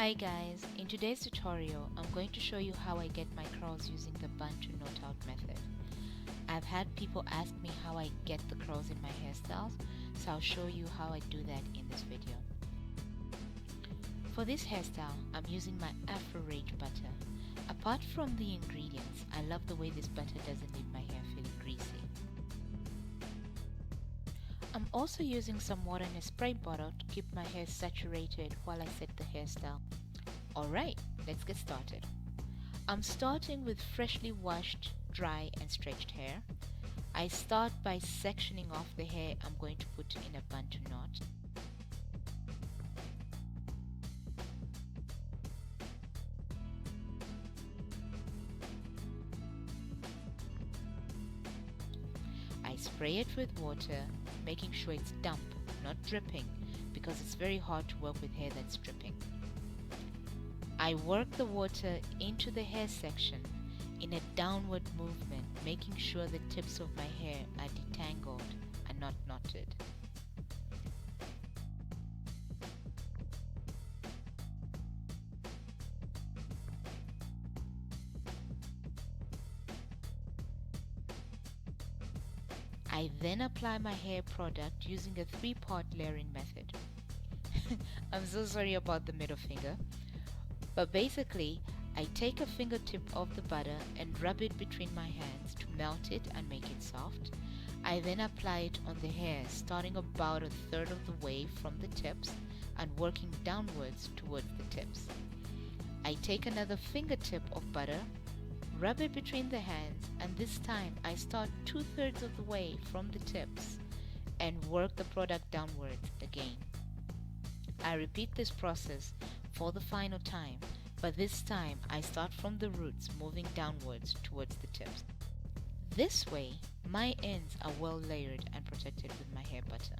Hi guys, in today's tutorial I'm going to show you how I get my curls using the Bantu Knot-Out method. I've had people ask me how I get the curls in my hairstyles, so I'll show you how I do that in this video. For this hairstyle, I'm using my Afro Rage butter. Apart from the ingredients, I love the way this butter doesn't leave my hair feeling greasy. I'm also using some water in a spray bottle to keep my hair saturated while I set the hairstyle. Alright, let's get started. I'm starting with freshly washed, dry and stretched hair. I start by sectioning off the hair I'm going to put in a Bantu knot. I spray it with water, making sure it's damp, not dripping, because it's very hard to work with hair that's dripping. I work the water into the hair section in a downward movement, making sure the tips of my hair are detangled and not knotted. I then apply my hair product using a 3-part layering method. I'm so sorry about the middle finger, but basically I take a fingertip of the butter and rub it between my hands to melt it and make it soft. I then apply it on the hair, starting about a third of the way from the tips and working downwards towards the tips. I take another fingertip of butter, rub it between the hands, and this time I start 2/3 of the way from the tips and work the product downwards again. I repeat this process for the final time, but this time I start from the roots moving downwards towards the tips. This way, my ends are well layered and protected with my hair butter.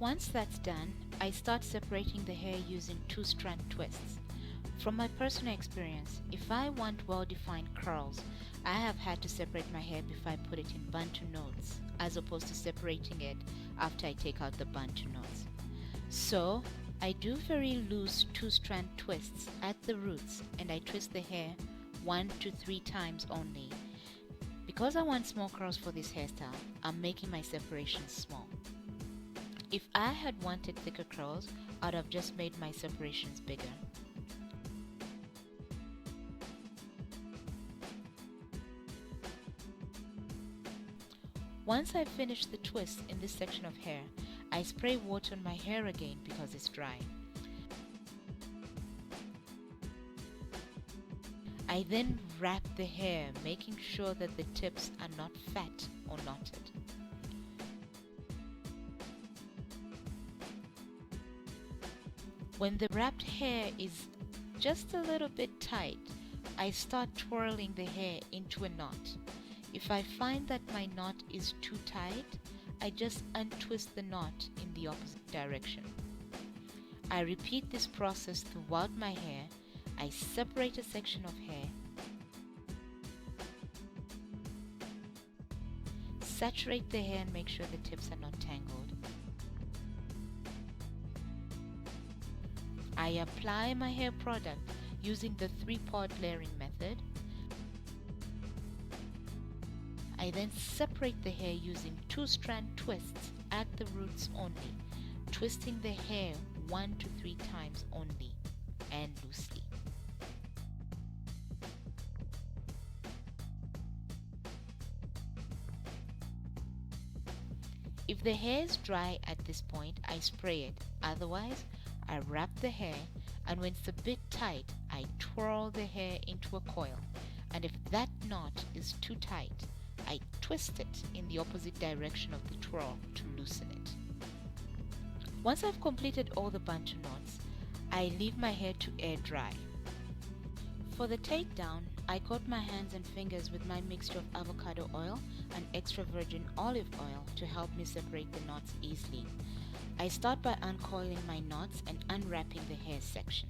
Once that's done, I start separating the hair using 2-strand twists. From my personal experience, if I want well-defined curls, I have had to separate my hair before I put it in Bantu knots, as opposed to separating it after I take out the Bantu knots. So, I do very loose 2-strand twists at the roots and I twist the hair 1 to 3 times only. Because I want small curls for this hairstyle, I'm making my separations small. If I had wanted thicker curls, I'd have just made my separations bigger. Once I finish the twist in this section of hair, I spray water on my hair again because it's dry. I then wrap the hair, making sure that the tips are not fat or knotted. When the wrapped hair is just a little bit tight, I start twirling the hair into a knot. If I find that my knot is too tight, I just untwist the knot in the opposite direction. I repeat this process throughout my hair. I separate a section of hair, saturate the hair and make sure the tips are not tangled. I apply my hair product using the 3-part layering method. I then separate the hair using 2-strand twists at the roots only, twisting the hair 1 to 3 times only and loosely. If the hair is dry at this point, I spray it. Otherwise, I wrap the hair, and when it's a bit tight, I twirl the hair into a coil. And if that knot is too tight, I twist it in the opposite direction of the twirl to loosen it. Once I've completed all the Bantu knots, I leave my hair to air dry. For the takedown, I coat my hands and fingers with my mixture of avocado oil and extra virgin olive oil to help me separate the knots easily. I start by uncoiling my knots and unwrapping the hair section.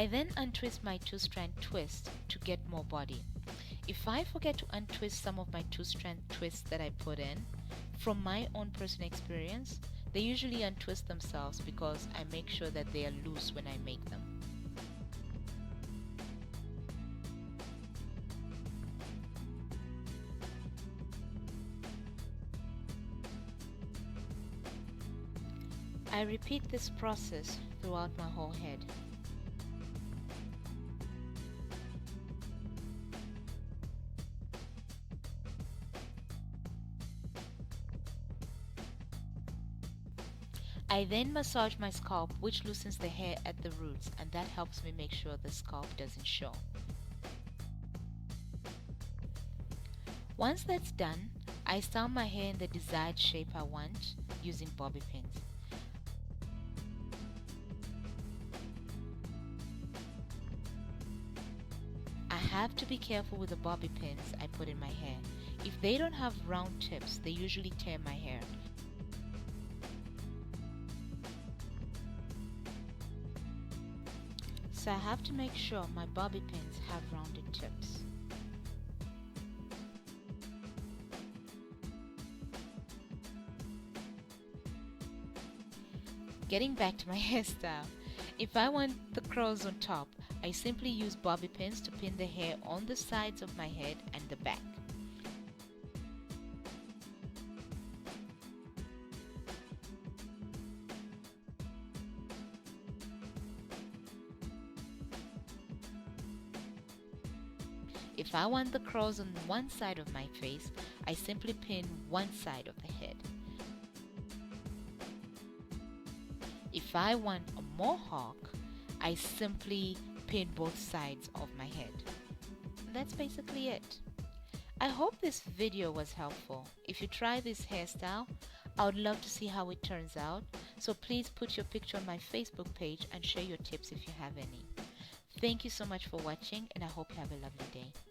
I then untwist my 2-strand twist to get more body. If I forget to untwist some of my 2-strand twists that I put in, from my own personal experience, they usually untwist themselves because I make sure that they are loose when I make them. I repeat this process throughout my whole head. I then massage my scalp, which loosens the hair at the roots, and that helps me make sure the scalp doesn't show. Once that's done, I style my hair in the desired shape I want using bobby pins. I have to be careful with the bobby pins I put in my hair. If they don't have round tips, they usually tear my hair. So I have to make sure my bobby pins have rounded tips. Getting back to my hairstyle, if I want the curls on top, I simply use bobby pins to pin the hair on the sides of my head and the back. If I want the curls on one side of my face, I simply pin one side of the head. If I want a mohawk, I simply pin both sides of my head. That's basically it. I hope this video was helpful. If you try this hairstyle, I would love to see how it turns out. So please put your picture on my Facebook page and share your tips if you have any. Thank you so much for watching, and I hope you have a lovely day.